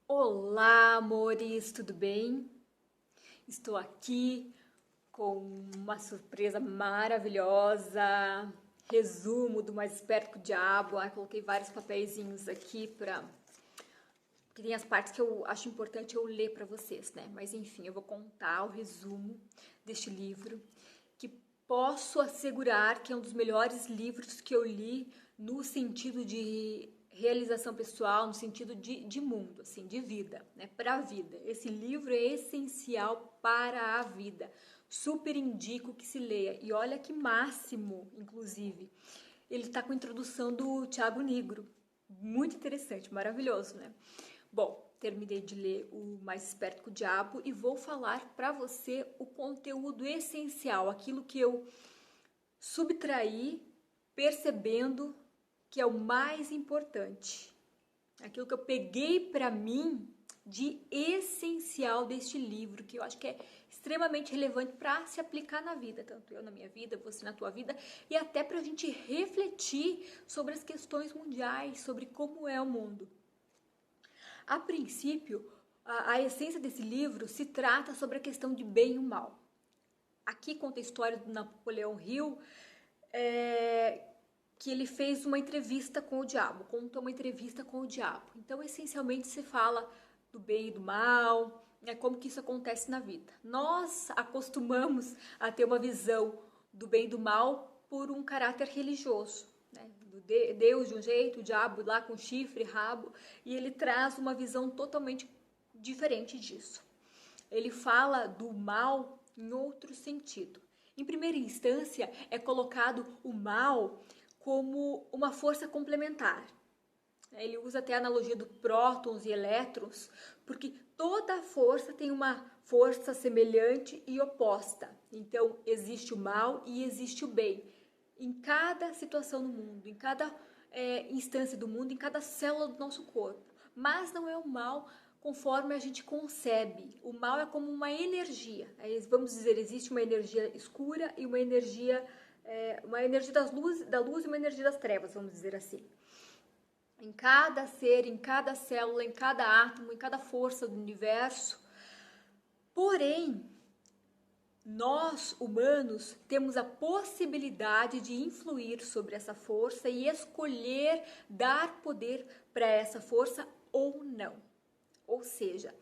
Olá, amores, tudo bem? Estou aqui com uma surpresa maravilhosa, resumo do Mais Esperto que o Diabo. Coloquei vários papeizinhos aqui porque tem as partes que eu acho importante eu ler para vocês, né? Mas enfim, eu vou contar o resumo deste livro, que posso assegurar que é um dos melhores livros que eu li no sentido de realização pessoal, no sentido de mundo, assim, de vida, né? Para a vida. Esse livro é essencial para a vida. Super indico que se leia. E olha que máximo, inclusive. Ele está com a introdução do Tiago Nigro. Muito interessante, maravilhoso, né? Bom, terminei de ler o Mais Esperto que o Diabo e vou falar para você o conteúdo essencial, aquilo que eu subtraí percebendo que é o mais importante. Aquilo que eu peguei para mim de essencial deste livro, que eu acho que é extremamente relevante para se aplicar na vida, tanto eu na minha vida, você na tua vida, e até para a gente refletir sobre as questões mundiais, sobre como é o mundo. A princípio, a essência desse livro se trata sobre a questão de bem e o mal. Aqui conta a história do Napoleão Hill, que ele fez uma entrevista com o diabo, contou uma entrevista com o diabo. Então, essencialmente, se fala do bem e do mal, né, como que isso acontece na vida. Nós acostumamos a ter uma visão do bem e do mal por um caráter religioso, né? Deus de um jeito, o diabo lá com chifre, rabo, e ele traz uma visão totalmente diferente disso. Ele fala do mal em outro sentido. Em primeira instância, é colocado o mal como uma força complementar. Ele usa até a analogia do prótons e elétrons, porque toda força tem uma força semelhante e oposta. Então, existe o mal e existe o bem. Em cada situação no mundo, em cada instância do mundo, em cada célula do nosso corpo. Mas não é o mal conforme a gente concebe. O mal é como uma energia. Vamos dizer, existe uma energia escura e uma energia da luz e uma energia das trevas, vamos dizer assim. Em cada ser, em cada célula, em cada átomo, em cada força do universo. Porém, nós, humanos, temos a possibilidade de influir sobre essa força e escolher dar poder para essa força ou não. Ou seja,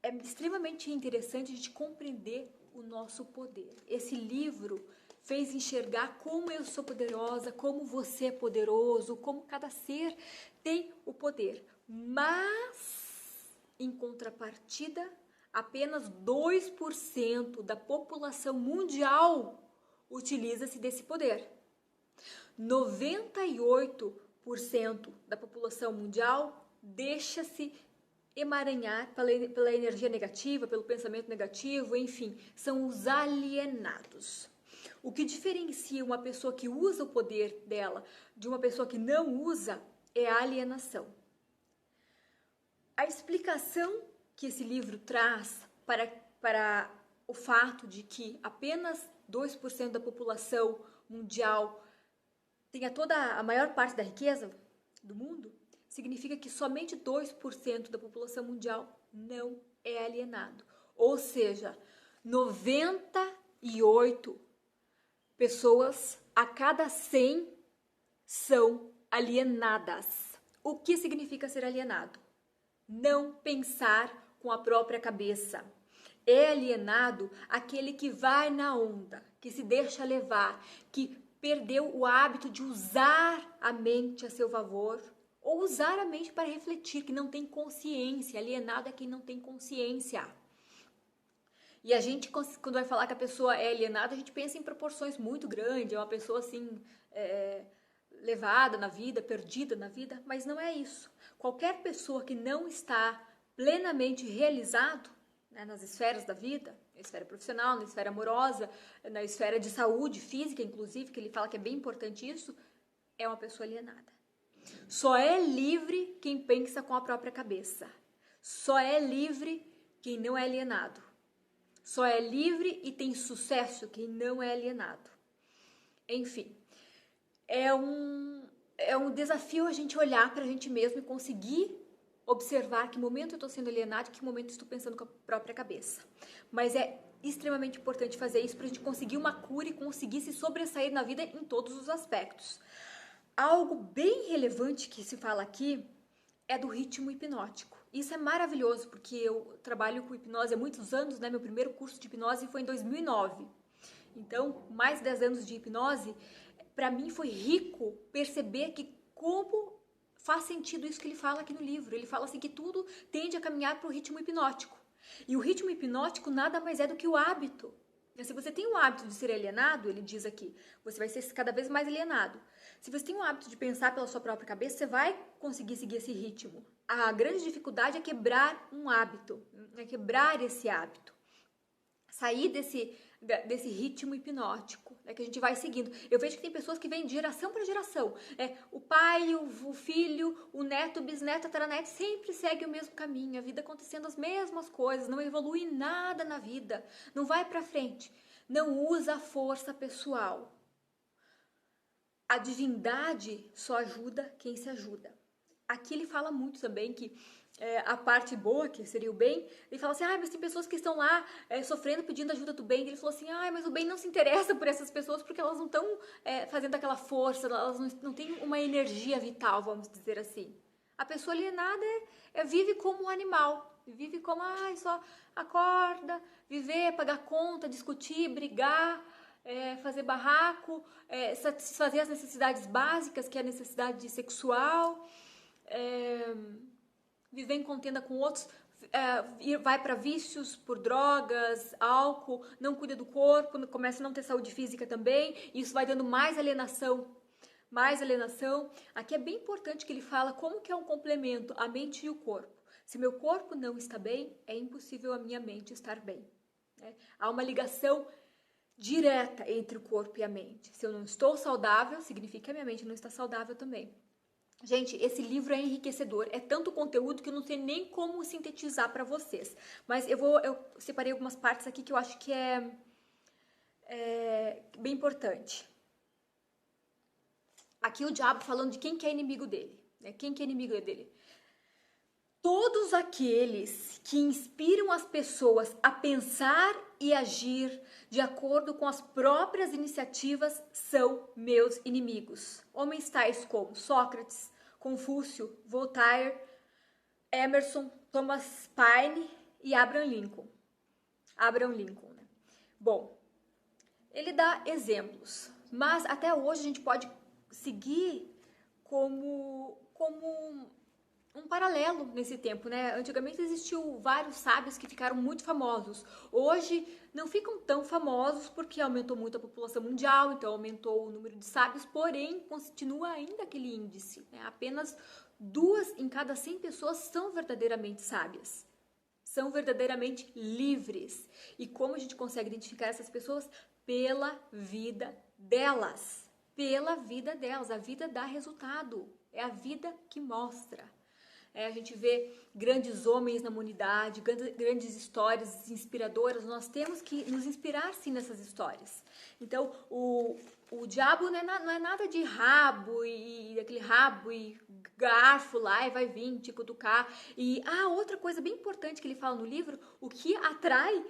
é extremamente interessante a gente compreender o nosso poder. Esse livro fez enxergar como eu sou poderosa, como você é poderoso, como cada ser tem o poder. Mas, em contrapartida, apenas 2% da população mundial utiliza-se desse poder. 98% da população mundial deixa-se emaranhar pela energia negativa, pelo pensamento negativo, enfim, são os alienados. O que diferencia uma pessoa que usa o poder dela de uma pessoa que não usa é a alienação. A explicação que esse livro traz para o fato de que apenas 2% da população mundial tenha toda a maior parte da riqueza do mundo, significa que somente 2% da população mundial não é alienado. Ou seja, 98 pessoas a cada 100 são alienadas. O que significa ser alienado? Não pensar com a própria cabeça. É alienado aquele que vai na onda, que se deixa levar, que perdeu o hábito de usar a mente a seu favor, ou usar a mente para refletir, que não tem consciência. Alienado é quem não tem consciência. E a gente, quando vai falar que a pessoa é alienada, a gente pensa em proporções muito grandes, é uma pessoa assim, levada na vida, perdida na vida, mas não é isso. Qualquer pessoa que não está plenamente realizado, né, nas esferas da vida, na esfera profissional, na esfera amorosa, na esfera de saúde física, inclusive, que ele fala que é bem importante isso, é uma pessoa alienada. Só é livre quem pensa com a própria cabeça. Só é livre quem não é alienado. Só é livre e tem sucesso quem não é alienado. Enfim, é um desafio a gente olhar para a gente mesmo e conseguir observar que momento eu estou sendo alienado e que momento eu estou pensando com a própria cabeça. Mas é extremamente importante fazer isso para a gente conseguir uma cura e conseguir se sobressair na vida em todos os aspectos. Algo bem relevante que se fala aqui é do ritmo hipnótico. Isso é maravilhoso, porque eu trabalho com hipnose há muitos anos, né? Meu primeiro curso de hipnose foi em 2009. Então, mais de 10 anos de hipnose, para mim foi rico perceber que como faz sentido isso que ele fala aqui no livro. Ele fala assim que tudo tende a caminhar para o ritmo hipnótico. E o ritmo hipnótico nada mais é do que o hábito. Se você tem o hábito de ser alienado, ele diz aqui, você vai ser cada vez mais alienado. Se você tem o hábito de pensar pela sua própria cabeça, você vai conseguir seguir esse ritmo. A grande dificuldade é quebrar um hábito, é quebrar esse hábito. Sair desse ritmo hipnótico, que a gente vai seguindo. Eu vejo que tem pessoas que vêm de geração para geração. O pai, o filho, o neto, o bisneto, a taraneto sempre segue o mesmo caminho. A vida acontecendo as mesmas coisas, não evolui nada na vida, não vai para frente. Não usa a força pessoal. A divindade só ajuda quem se ajuda. Aqui ele fala muito também que a parte boa, que seria o bem, ele fala assim, mas tem pessoas que estão lá sofrendo, pedindo ajuda do bem. Ele falou assim, mas o bem não se interessa por essas pessoas porque elas não estão fazendo aquela força, elas não têm uma energia vital, vamos dizer assim. A pessoa alienada vive como um animal, vive como, só acorda, viver, pagar conta, discutir, brigar, fazer barraco, satisfazer as necessidades básicas, que é a necessidade sexual, viver em contenda com outros, vai para vícios por drogas, álcool, não cuida do corpo, começa a não ter saúde física também, e isso vai dando mais alienação. Aqui é bem importante que ele fala como que é um complemento, a mente e o corpo. Se meu corpo não está bem, é impossível a minha mente estar bem. Há uma ligação direta entre o corpo e a mente. Se eu não estou saudável, significa que a minha mente não está saudável também. Gente, esse livro é enriquecedor, é tanto conteúdo que eu não sei nem como sintetizar para vocês. Mas eu separei algumas partes aqui que eu acho que é bem importante. Aqui o diabo falando de quem que é inimigo dele. Quem que é inimigo dele? Todos aqueles que inspiram as pessoas a pensar e agir de acordo com as próprias iniciativas são meus inimigos. Homens tais como Sócrates, Confúcio, Voltaire, Emerson, Thomas Paine e Abraham Lincoln. Né? Bom, ele dá exemplos, mas até hoje a gente pode seguir como um paralelo nesse tempo, né? Antigamente existiu vários sábios que ficaram muito famosos. Hoje não ficam tão famosos porque aumentou muito a população mundial, então aumentou o número de sábios, porém continua ainda aquele índice, né? Apenas 2 em cada 100 pessoas são verdadeiramente sábias, são verdadeiramente livres. E como a gente consegue identificar essas pessoas? Pela vida delas. A vida dá resultado, é a vida que mostra. A gente vê grandes homens na humanidade, grandes histórias inspiradoras, nós temos que nos inspirar sim nessas histórias. Então, o diabo não é nada de rabo e aquele rabo e garfo lá e vai vir te cutucar. E outra coisa bem importante que ele fala no livro, o que atrai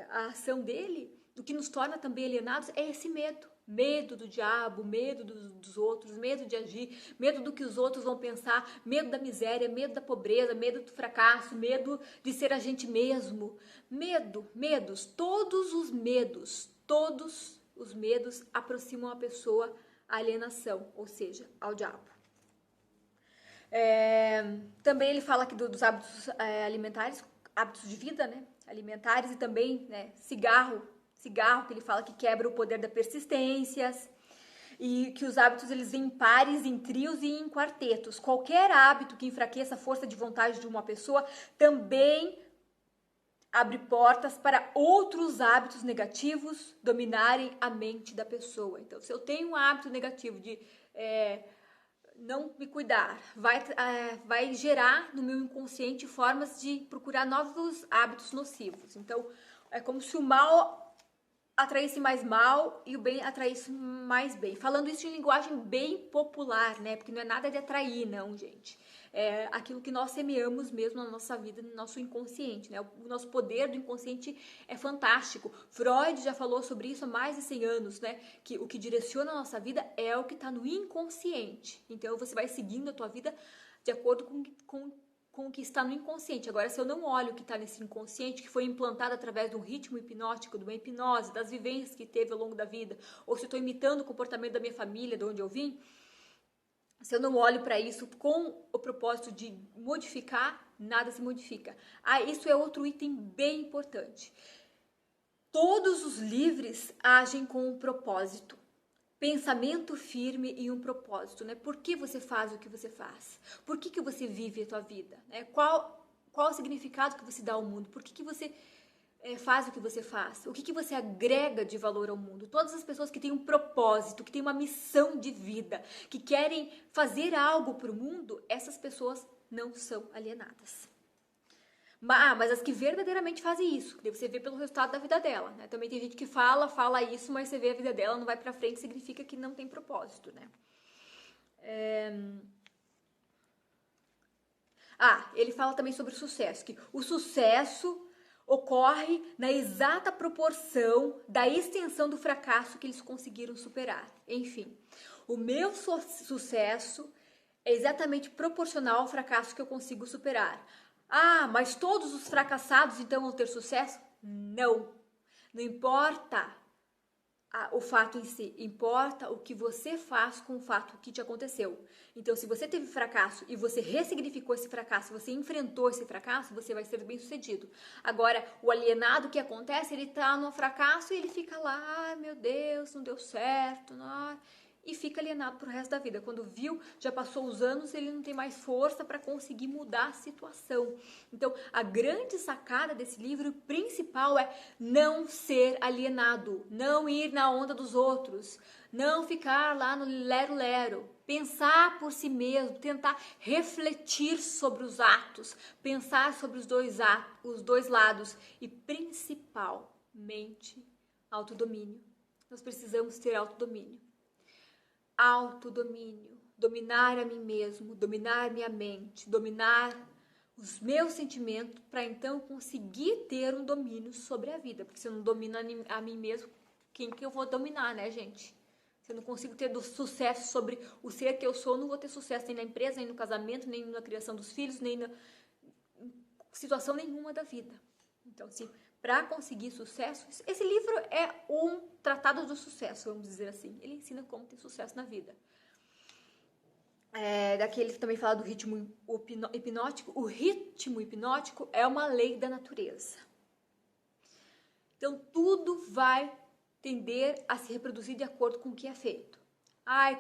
a ação dele, o que nos torna também alienados é esse medo. Medo do diabo, medo dos outros, medo de agir, medo do que os outros vão pensar, medo da miséria, medo da pobreza, medo do fracasso, medo de ser a gente mesmo. Medos, todos os medos aproximam a pessoa à alienação, ou seja, ao diabo. Também ele fala aqui dos hábitos alimentares, hábitos de vida, né? Alimentares e também cigarro, que ele fala que quebra o poder da persistência e que os hábitos eles vêm em pares, em trios e em quartetos. Qualquer hábito que enfraqueça a força de vontade de uma pessoa também abre portas para outros hábitos negativos dominarem a mente da pessoa. Então, se eu tenho um hábito negativo de não me cuidar, vai gerar no meu inconsciente formas de procurar novos hábitos nocivos. Então, é como se o mal atraísse mais mal e o bem atraísse mais bem. Falando isso em linguagem bem popular, né? Porque não é nada de atrair, não, gente. É aquilo que nós semeamos mesmo na nossa vida, no nosso inconsciente, né? O nosso poder do inconsciente é fantástico. Freud já falou sobre isso há mais de 100 anos, né? Que o que direciona a nossa vida é o que está no inconsciente. Então, você vai seguindo a tua vida de acordo com o que está no inconsciente. Agora, se eu não olho o que está nesse inconsciente, que foi implantado através de um ritmo hipnótico, de uma hipnose, das vivências que teve ao longo da vida, ou se eu estou imitando o comportamento da minha família, de onde eu vim, se eu não olho para isso com o propósito de modificar, nada se modifica. Isso é outro item bem importante. Todos os livros agem com um propósito. Pensamento firme e um propósito, né? Por que você faz o que você faz? Por que você vive a tua vida? Né? Qual o significado que você dá ao mundo? Por que você faz o que você faz? O que você agrega de valor ao mundo? Todas as pessoas que têm um propósito, que têm uma missão de vida, que querem fazer algo para o mundo, essas pessoas não são alienadas. Mas as que verdadeiramente fazem isso, que você vê pelo resultado da vida dela, né? Também tem gente que fala isso, mas você vê a vida dela, não vai pra frente, significa que não tem propósito, né? Ele fala também sobre o sucesso, que o sucesso ocorre na exata proporção da extensão do fracasso que eles conseguiram superar. Enfim, o meu sucesso é exatamente proporcional ao fracasso que eu consigo superar. Mas todos os fracassados então vão ter sucesso? Não. Não importa o fato em si, importa o que você faz com o fato que te aconteceu. Então, se você teve fracasso e você ressignificou esse fracasso, você enfrentou esse fracasso, você vai ser bem sucedido. Agora, o alienado, o que acontece? Ele tá no fracasso e ele fica lá, meu Deus, não deu certo, não... E fica alienado pro resto da vida. Quando viu, já passou os anos, ele não tem mais força para conseguir mudar a situação. Então, a grande sacada desse livro principal é não ser alienado, não ir na onda dos outros, não ficar lá no lero-lero, pensar por si mesmo, tentar refletir sobre os atos, pensar sobre os dois lados e, principalmente, autodomínio. Nós precisamos ter autodomínio. Autodomínio, dominar a mim mesmo, dominar minha mente, dominar os meus sentimentos para então conseguir ter um domínio sobre a vida. Porque se eu não domino a mim mesmo, quem que eu vou dominar, né, gente? Se eu não consigo ter sucesso sobre o ser que eu sou, não vou ter sucesso nem na empresa, nem no casamento, nem na criação dos filhos, nem na situação nenhuma da vida. Então, assim, para conseguir sucesso, esse livro é um tratado do sucesso, vamos dizer assim. Ele ensina como ter sucesso na vida. Daqui ele também fala do ritmo hipnótico. O ritmo hipnótico é uma lei da natureza. Então, tudo vai tender a se reproduzir de acordo com o que é feito.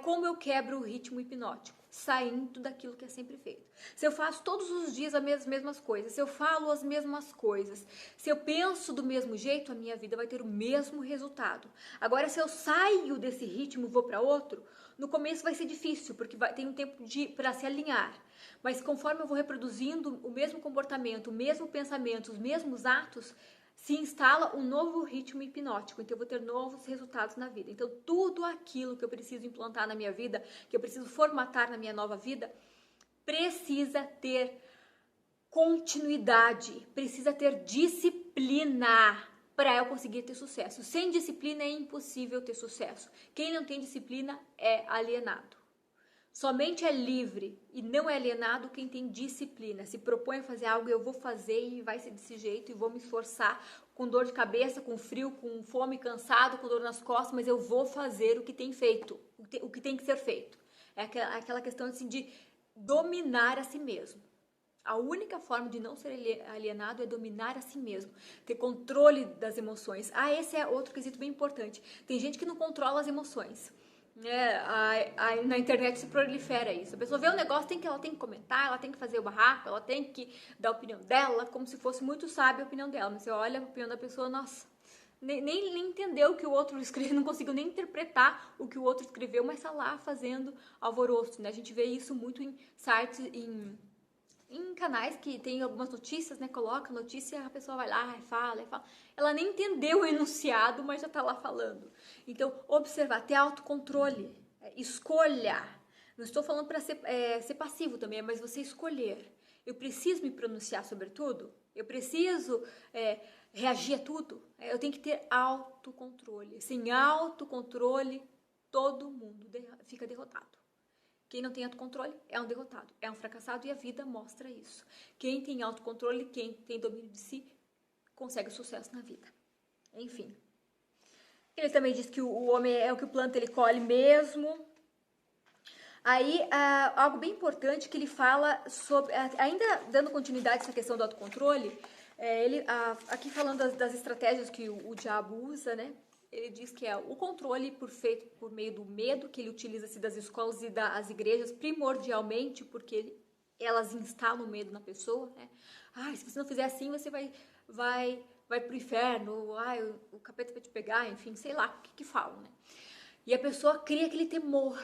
Como eu quebro o ritmo hipnótico? Saindo daquilo que é sempre feito. Se eu faço todos os dias as mesmas coisas, se eu falo as mesmas coisas, se eu penso do mesmo jeito, a minha vida vai ter o mesmo resultado. Agora, se eu saio desse ritmo e vou para outro, no começo vai ser difícil, porque tem um tempo para se alinhar. Mas conforme eu vou reproduzindo o mesmo comportamento, o mesmo pensamento, os mesmos atos, se instala um novo ritmo hipnótico, então eu vou ter novos resultados na vida. Então, tudo aquilo que eu preciso implantar na minha vida, que eu preciso formatar na minha nova vida, precisa ter continuidade, precisa ter disciplina para eu conseguir ter sucesso. Sem disciplina é impossível ter sucesso. Quem não tem disciplina é alienado. Somente é livre e não é alienado quem tem disciplina. Se propõe a fazer algo, eu vou fazer e vai ser desse jeito e vou me esforçar com dor de cabeça, com frio, com fome, cansado, com dor nas costas, mas eu vou fazer o que tem feito, o que tem que ser feito. É aquela questão assim, de dominar a si mesmo. A única forma de não ser alienado é dominar a si mesmo, ter controle das emoções. Esse é outro quesito bem importante. Tem gente que não controla as emoções. Na internet se prolifera isso. A pessoa vê um negócio, ela tem que comentar, ela tem que fazer o barraco, ela tem que dar a opinião dela, como se fosse muito sábia a opinião dela. Mas você olha a opinião da pessoa, nossa, nem entendeu o que o outro escreveu, não conseguiu nem interpretar o que o outro escreveu, mas tá lá fazendo alvoroço, né? A gente vê isso muito em sites, em canais que tem algumas notícias, né? Coloca notícia, a pessoa vai lá e fala. Ela nem entendeu o enunciado, mas já tá lá falando. Então, observar, ter autocontrole, escolha. Não estou falando para ser passivo também, mas você escolher. Eu preciso me pronunciar sobre tudo? Eu preciso reagir a tudo? Eu tenho que ter autocontrole. Sem autocontrole, todo mundo fica derrotado. Quem não tem autocontrole é um derrotado, é um fracassado, e a vida mostra isso. Quem tem autocontrole, quem tem domínio de si, consegue sucesso na vida. Enfim. Ele também diz que o homem é o que planta, ele colhe mesmo. Aí, algo bem importante que ele fala sobre, ainda dando continuidade a essa questão do autocontrole, aqui falando das estratégias que o diabo usa, né? Ele diz que é o controle feito por meio do medo, que ele utiliza-se das escolas e das igrejas, primordialmente, porque elas instalam medo na pessoa, né? Se você não fizer assim, você vai pro inferno, o capeta vai te pegar, enfim, sei lá o que falam, né? E a pessoa cria aquele temor.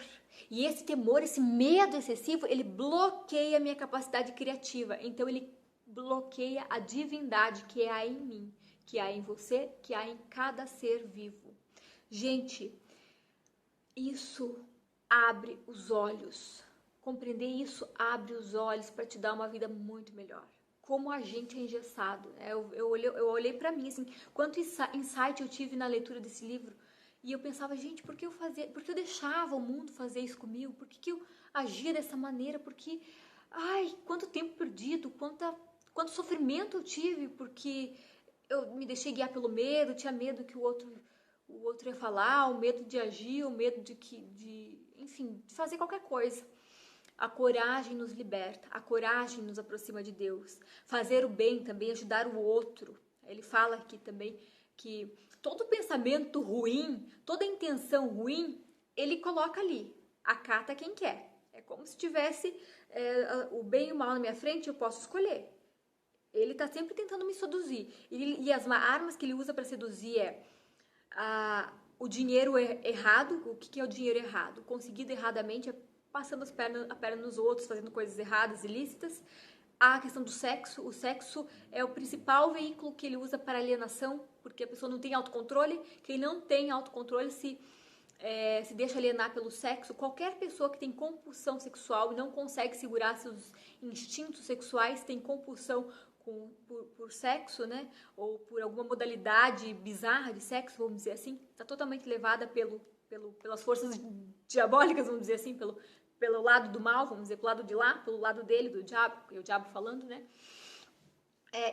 E esse temor, esse medo excessivo, ele bloqueia a minha capacidade criativa. Então, ele bloqueia a divindade que há em mim, que há em você, que há em cada ser vivo. Gente, isso abre os olhos. Compreender isso abre os olhos para te dar uma vida muito melhor. Como a gente é engessado. Eu olhei para mim, assim, quanto insight eu tive na leitura desse livro. E eu pensava, gente, por que eu deixava o mundo fazer isso comigo? Por que eu agia dessa maneira? Porque, quanto tempo perdido, quanto sofrimento eu tive, porque eu me deixei guiar pelo medo, tinha medo que o outro ia falar, o medo de agir, o medo enfim, de fazer qualquer coisa. A coragem nos liberta, a coragem nos aproxima de Deus. Fazer o bem também, ajudar o outro. Ele fala aqui também que todo pensamento ruim, toda intenção ruim, ele coloca ali. Acata quem quer. É como se tivesse o bem e o mal na minha frente, eu posso escolher. Ele está sempre tentando me seduzir. E as armas que ele usa para seduzir o dinheiro errado. O que é o dinheiro errado? Conseguido erradamente é passando a perna nos outros, fazendo coisas erradas, ilícitas. A questão do sexo. O sexo é o principal veículo que ele usa para alienação, porque a pessoa não tem autocontrole. Quem não tem autocontrole se deixa alienar pelo sexo. Qualquer pessoa que tem compulsão sexual e não consegue segurar seus instintos sexuais, tem compulsão por sexo, né? Ou por alguma modalidade bizarra de sexo, vamos dizer assim, está totalmente levada pelas forças diabólicas, vamos dizer assim, pelo lado do mal, vamos dizer, pelo lado de lá, pelo lado dele, do diabo, é o diabo falando, né?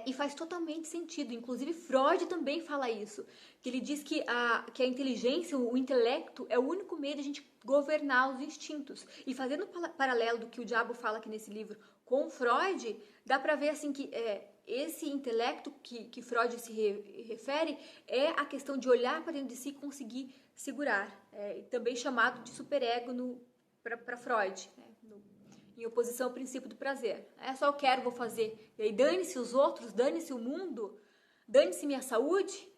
E faz totalmente sentido. Inclusive, Freud também fala isso, que ele diz que a inteligência, o intelecto, é o único meio de a gente governar os instintos. E fazendo paralelo do que o diabo fala aqui nesse livro com Freud, dá pra ver assim que esse intelecto que Freud se refere é a questão de olhar para dentro de si e conseguir segurar. Também chamado de superego para Freud, né? Em oposição ao princípio do prazer. Só eu quero, vou fazer. E aí dane-se os outros, dane-se o mundo, dane-se minha saúde.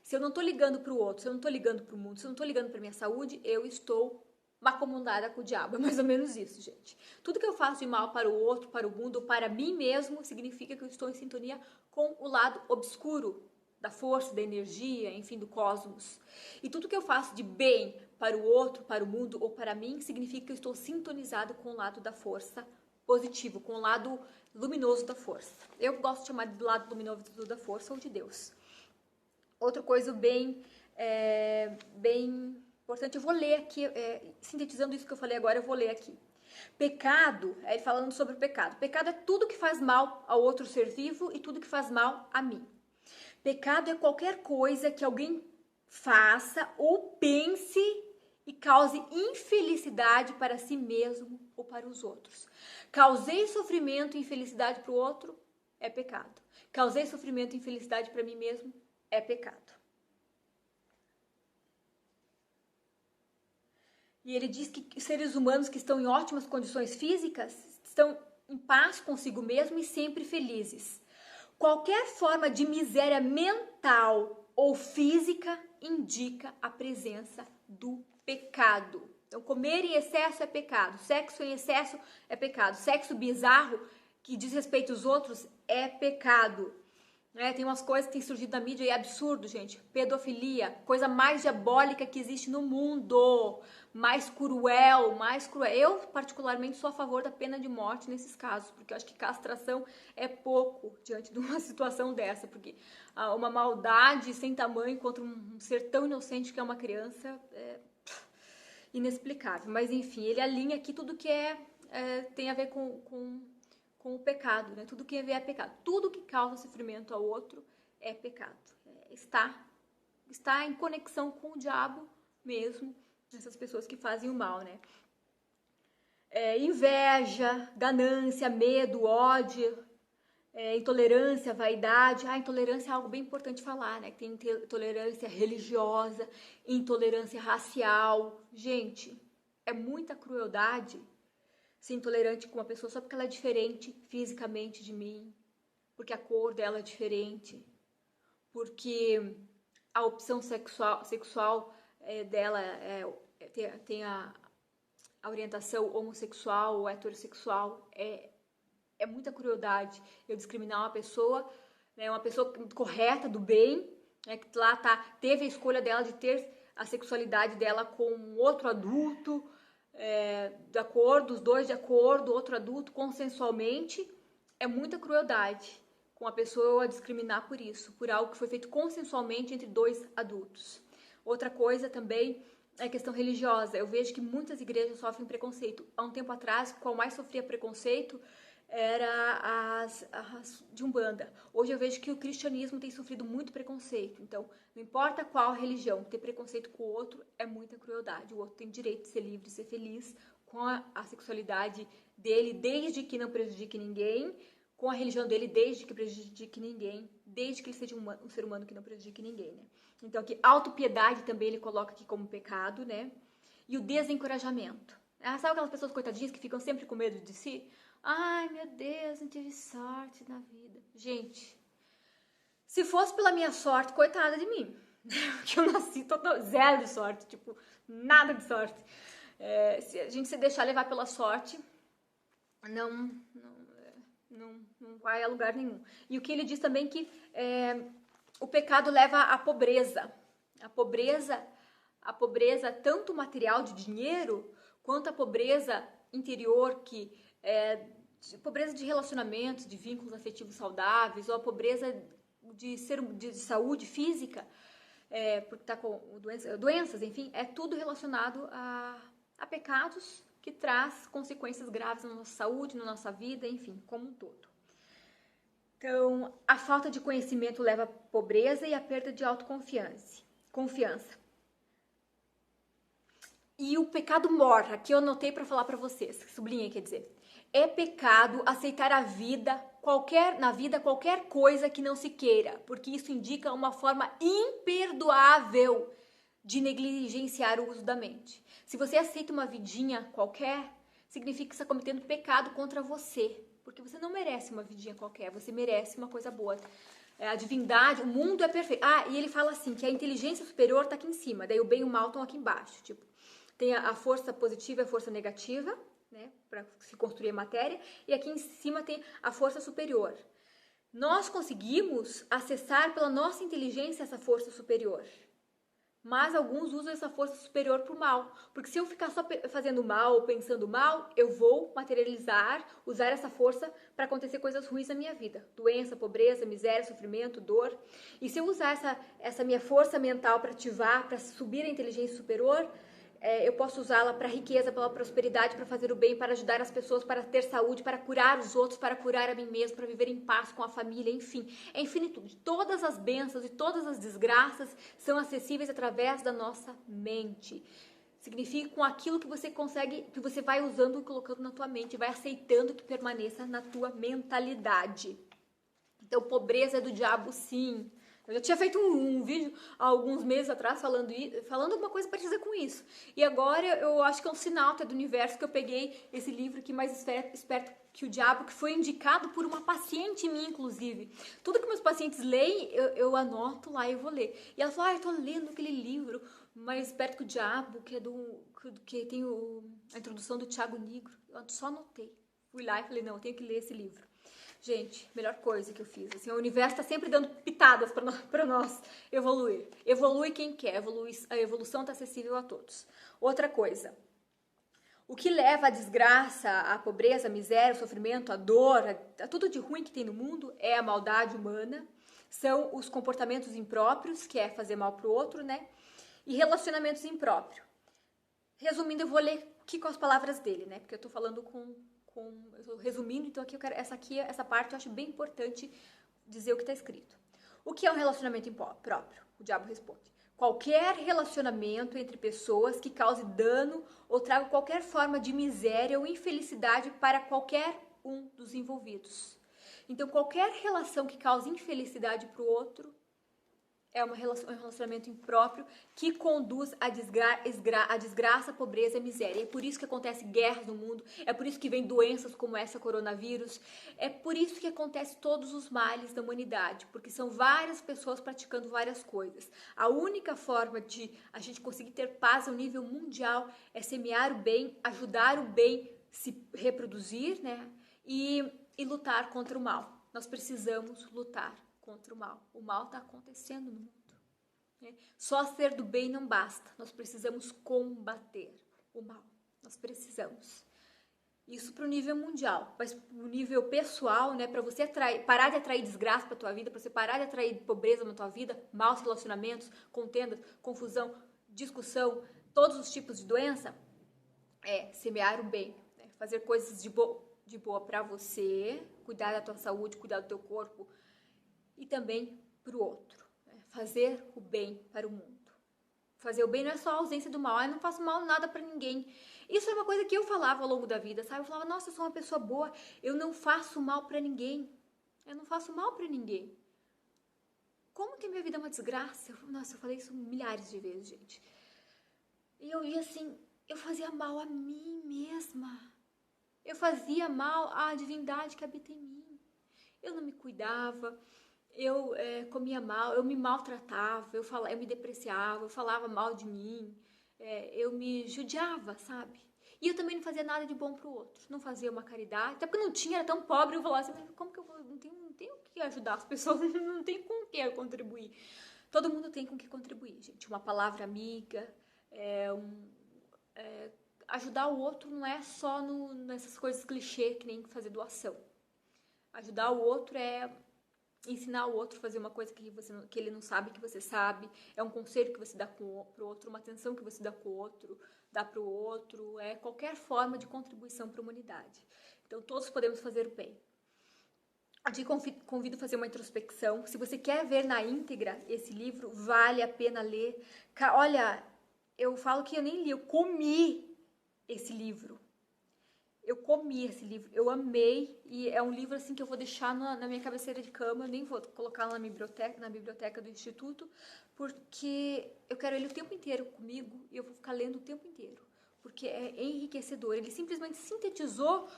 Se eu não estou ligando para o outro, se eu não estou ligando para o mundo, se eu não estou ligando para minha saúde, eu estou macomundada com o diabo. É mais ou menos isso, gente. Tudo que eu faço de mal para o outro, para o mundo, ou para mim mesmo, significa que eu estou em sintonia com o lado obscuro da força, da energia, enfim, do cosmos. E tudo que eu faço de bem para o outro, para o mundo ou para mim, significa que eu estou sintonizado com o lado da força positivo, com o lado luminoso da força. Eu gosto de chamar de lado luminoso da força ou de Deus. Outra coisa bem importante, eu vou ler aqui, sintetizando isso que eu falei agora, eu vou ler aqui. Pecado, ele falando sobre o pecado. Pecado é tudo que faz mal ao outro ser vivo e tudo que faz mal a mim. Pecado é qualquer coisa que alguém faça ou pense e cause infelicidade para si mesmo ou para os outros. Causei sofrimento e infelicidade para o outro, é pecado. Causei sofrimento e infelicidade para mim mesmo, é pecado. E ele diz que seres humanos que estão em ótimas condições físicas estão em paz consigo mesmo e sempre felizes. Qualquer forma de miséria mental ou física indica a presença do pecado. Então, comer em excesso é pecado, sexo em excesso é pecado, sexo bizarro que diz respeito aos outros é pecado. Tem umas coisas que têm surgido na mídia e é absurdo, gente. Pedofilia, coisa mais diabólica que existe no mundo. Mais cruel, mais cruel. Eu, particularmente, sou a favor da pena de morte nesses casos, porque eu acho que castração é pouco diante de uma situação dessa, porque uma maldade sem tamanho contra um ser tão inocente que é uma criança é inexplicável. Mas, enfim, ele alinha aqui tudo que tem a ver com o pecado, né? Tudo que é pecado. Tudo que causa sofrimento ao outro é pecado. Está em conexão com o diabo mesmo, essas pessoas que fazem o mal, né? Inveja, ganância, medo, ódio, intolerância, vaidade. Intolerância é algo bem importante falar, né? Tem intolerância religiosa, intolerância racial. Gente, é muita crueldade ser intolerante com uma pessoa só porque ela é diferente fisicamente de mim, porque a cor dela é diferente, porque a opção sexual dela tem a orientação homossexual ou heterossexual. É muita crueldade eu discriminar uma pessoa correta, do bem, né, que lá teve a escolha dela de ter a sexualidade dela com outro adulto, de acordo, os dois de acordo, outro adulto, consensualmente. É muita crueldade com a pessoa discriminar por isso, por algo que foi feito consensualmente entre dois adultos. Outra coisa também é a questão religiosa. Eu vejo que muitas igrejas sofrem preconceito. Há um tempo atrás, qual mais sofria preconceito era as de Umbanda. Hoje eu vejo que o cristianismo tem sofrido muito preconceito. Então, não importa qual religião, ter preconceito com o outro é muita crueldade. O outro tem direito de ser livre, de ser feliz com a sexualidade dele, desde que não prejudique ninguém, com a religião dele, desde que prejudique ninguém, desde que ele seja um ser humano que não prejudique ninguém, né? Então, aqui, autopiedade também ele coloca aqui como pecado, né? E o desencorajamento. Sabe aquelas pessoas coitadinhas que ficam sempre com medo de si? Ai, meu Deus, não tive sorte na vida. Gente, se fosse pela minha sorte, coitada de mim. Que eu nasci zero de sorte, tipo, nada de sorte. Se a gente se deixar levar pela sorte, não vai a lugar nenhum. E o que ele diz também que o pecado leva à pobreza. A pobreza tanto material de dinheiro, quanto a pobreza interior, pobreza de relacionamentos, de vínculos afetivos saudáveis, ou a pobreza de saúde física, porque está com doenças, enfim, é tudo relacionado a pecados que traz consequências graves na nossa saúde, na nossa vida, enfim, como um todo. Então, a falta de conhecimento leva à pobreza e à perda de autoconfiança. E o pecado mor, aqui eu anotei para falar para vocês, sublinhei, quer dizer, é pecado aceitar na vida qualquer coisa que não se queira, porque isso indica uma forma imperdoável de negligenciar o uso da mente. Se você aceita uma vidinha qualquer, significa que você está cometendo pecado contra você, porque você não merece uma vidinha qualquer, você merece uma coisa boa. A divindade, o mundo é perfeito. E ele fala assim, que a inteligência superior está aqui em cima, daí o bem e o mal estão aqui embaixo. Tipo, tem a força positiva e a força negativa, né, para se construir a matéria, e aqui em cima tem a força superior. Nós conseguimos acessar pela nossa inteligência essa força superior. Mas alguns usam essa força superior para o mal. Porque se eu ficar só fazendo mal ou pensando mal, eu vou materializar, usar essa força para acontecer coisas ruins na minha vida. Doença, pobreza, miséria, sofrimento, dor. E se eu usar essa minha força mental para ativar, para subir a inteligência superior, eu posso usá-la para riqueza, para prosperidade, para fazer o bem, para ajudar as pessoas, para ter saúde, para curar os outros, para curar a mim mesmo, para viver em paz com a família, enfim. É infinitude. Todas as bênçãos e todas as desgraças são acessíveis através da nossa mente. Significa com aquilo que você consegue, que você vai usando e colocando na tua mente, vai aceitando que permaneça na tua mentalidade. Então, pobreza é do diabo, sim. Eu já tinha feito um vídeo há alguns meses atrás falando alguma coisa parecida com isso. E agora eu acho que é um sinal até do universo que eu peguei esse livro aqui, Mais Esperto que o Diabo, que foi indicado por uma paciente minha, inclusive. Tudo que meus pacientes leem, eu anoto lá e eu vou ler. E ela falou, eu tô lendo aquele livro, Mais Esperto que o Diabo, que tem a introdução do Tiago Nigro. Eu só anotei. Fui lá e falei, não, eu tenho que ler esse livro. Gente, melhor coisa que eu fiz. Assim, o universo tá sempre dando pitadas para nós evoluir. Evolui quem quer, a evolução tá acessível a todos. Outra coisa, o que leva à desgraça, à pobreza, à miséria, ao sofrimento, à dor, a tudo de ruim que tem no mundo é a maldade humana, são os comportamentos impróprios, que é fazer mal pro outro, né? E relacionamentos impróprios. Resumindo, eu vou ler aqui com as palavras dele, né? Porque eu tô falando eu tô resumindo, então aqui eu quero, essa parte eu acho bem importante dizer o que tá escrito. O que é um relacionamento impróprio? O diabo responde: qualquer relacionamento entre pessoas que cause dano ou traga qualquer forma de miséria ou infelicidade para qualquer um dos envolvidos. Então, qualquer relação que cause infelicidade para o outro é um relacionamento impróprio que conduz à desgraça, pobreza e miséria. É por isso que acontecem guerras no mundo, é por isso que vem doenças como essa coronavírus, é por isso que acontecem todos os males da humanidade, porque são várias pessoas praticando várias coisas. A única forma de a gente conseguir ter paz ao nível mundial é semear o bem, ajudar o bem se reproduzir, né? E lutar contra o mal. Nós precisamos lutar contra o mal. O mal está acontecendo no mundo. Né? Só ser do bem não basta. Nós precisamos combater o mal. Nós precisamos. Isso para o nível mundial. Mas para o nível pessoal, né, para você parar de atrair desgraça para tua vida, para você parar de atrair pobreza na tua vida, maus relacionamentos, contendas, confusão, discussão, todos os tipos de doença, é semear o bem. Né? Fazer coisas de boa para você, cuidar da tua saúde, cuidar do teu corpo, e também para o outro. Né? Fazer o bem para o mundo. Fazer o bem não é só a ausência do mal. Eu não faço mal nada para ninguém. Isso é uma coisa que eu falava ao longo da vida, sabe? Eu falava, nossa, eu sou uma pessoa boa. Eu não faço mal para ninguém. Eu não faço mal para ninguém. Como que a minha vida é uma desgraça? Nossa, eu falei isso milhares de vezes, gente. E eu ia assim, eu fazia mal a mim mesma. Eu fazia mal à divindade que habita em mim. Eu não me cuidava. Eu comia mal, eu me maltratava, eu me depreciava, eu falava mal de mim, eu me judiava, sabe? E eu também não fazia nada de bom pro outro, não fazia uma caridade, até porque não tinha, era tão pobre, eu falava assim, como que eu vou, não tenho o que ajudar as pessoas, não tenho com o que contribuir. Todo mundo tem com o que contribuir, gente, uma palavra amiga, ajudar o outro não é só nessas coisas clichê, que nem fazer doação. Ajudar o outro é ensinar o outro a fazer uma coisa que ele não sabe que você sabe, é um conselho que você dá pro outro, uma atenção que você dá pro outro, é qualquer forma de contribuição para a humanidade. Então todos podemos fazer o bem. Eu te convido a fazer uma introspecção. Se você quer ver na íntegra esse livro, vale a pena ler. Olha, eu falo que eu nem li, eu comi esse livro. Eu comi esse livro, eu amei, e é um livro assim que eu vou deixar na minha cabeceira de cama, eu nem vou colocar na biblioteca do instituto, porque eu quero ele o tempo inteiro comigo e eu vou ficar lendo o tempo inteiro, porque é enriquecedor. Ele simplesmente sintetizou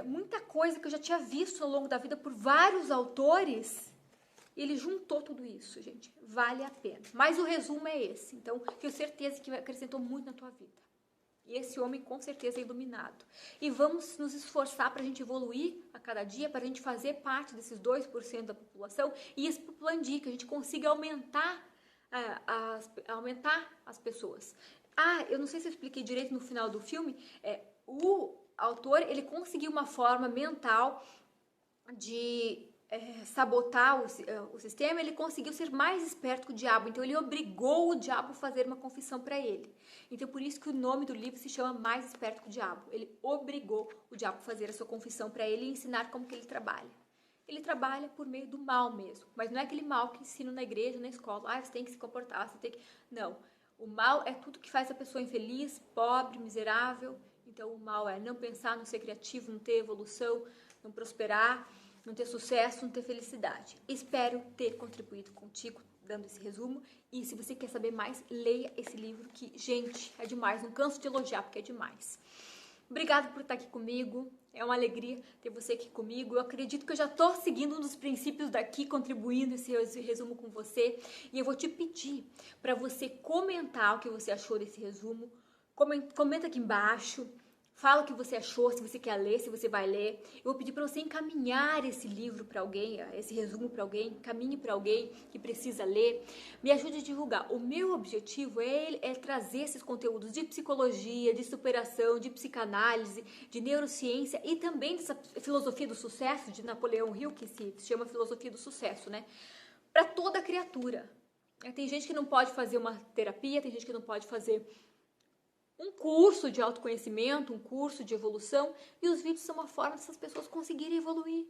muita coisa que eu já tinha visto ao longo da vida por vários autores, e ele juntou tudo isso, gente, vale a pena. Mas o resumo é esse, então tenho certeza que acrescentou muito na tua vida. E esse homem com certeza é iluminado. E vamos nos esforçar para a gente evoluir a cada dia, para a gente fazer parte desses 2% da população e expandir, que a gente consiga aumentar as pessoas. Eu não sei se eu expliquei direito no final do filme, o autor ele conseguiu uma forma mental de sabotar o sistema, ele conseguiu ser mais esperto que o diabo, então ele obrigou o diabo a fazer uma confissão para ele. Então por isso que o nome do livro se chama Mais Esperto que o Diabo. Ele obrigou o diabo a fazer a sua confissão para ele e ensinar como que ele trabalha. Ele trabalha por meio do mal mesmo, mas não é aquele mal que ensina na igreja, na escola, você tem que se comportar, você tem que... Não, o mal é tudo que faz a pessoa infeliz, pobre, miserável. Então o mal é não pensar, não ser criativo, não ter evolução, não prosperar, não ter sucesso, não ter felicidade. Espero ter contribuído contigo dando esse resumo, e se você quer saber mais, leia esse livro que, gente, é demais, não canso de elogiar porque é demais. Obrigada por estar aqui comigo, é uma alegria ter você aqui comigo. Eu acredito que eu já estou seguindo um dos princípios daqui, contribuindo esse resumo com você, e eu vou te pedir para você comentar o que você achou desse resumo. Comenta aqui embaixo, Fala o que você achou, se você quer ler, se você vai ler. Eu vou pedir para você encaminhar esse livro para alguém, esse resumo para alguém, encaminhe para alguém que precisa ler. Me ajude a divulgar. O meu objetivo é trazer esses conteúdos de psicologia, de superação, de psicanálise, de neurociência e também dessa filosofia do sucesso de Napoleão Hill, que se chama filosofia do sucesso, né? Para toda criatura. Tem gente que não pode fazer uma terapia, tem gente que não pode fazer um curso de autoconhecimento, um curso de evolução, e os vídeos são uma forma dessas pessoas conseguirem evoluir.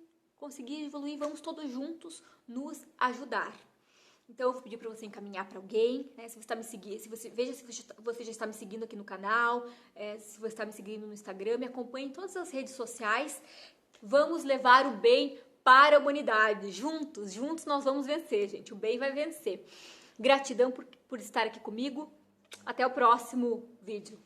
Vamos todos juntos nos ajudar. Então eu vou pedir para você encaminhar para alguém, né? Se você está me seguindo, veja se você já está me seguindo aqui no canal, se você está me seguindo no Instagram, me acompanhe em todas as redes sociais. Vamos levar o bem para a humanidade. Juntos nós vamos vencer, gente. O bem vai vencer. Gratidão por estar aqui comigo. Até o próximo vídeo.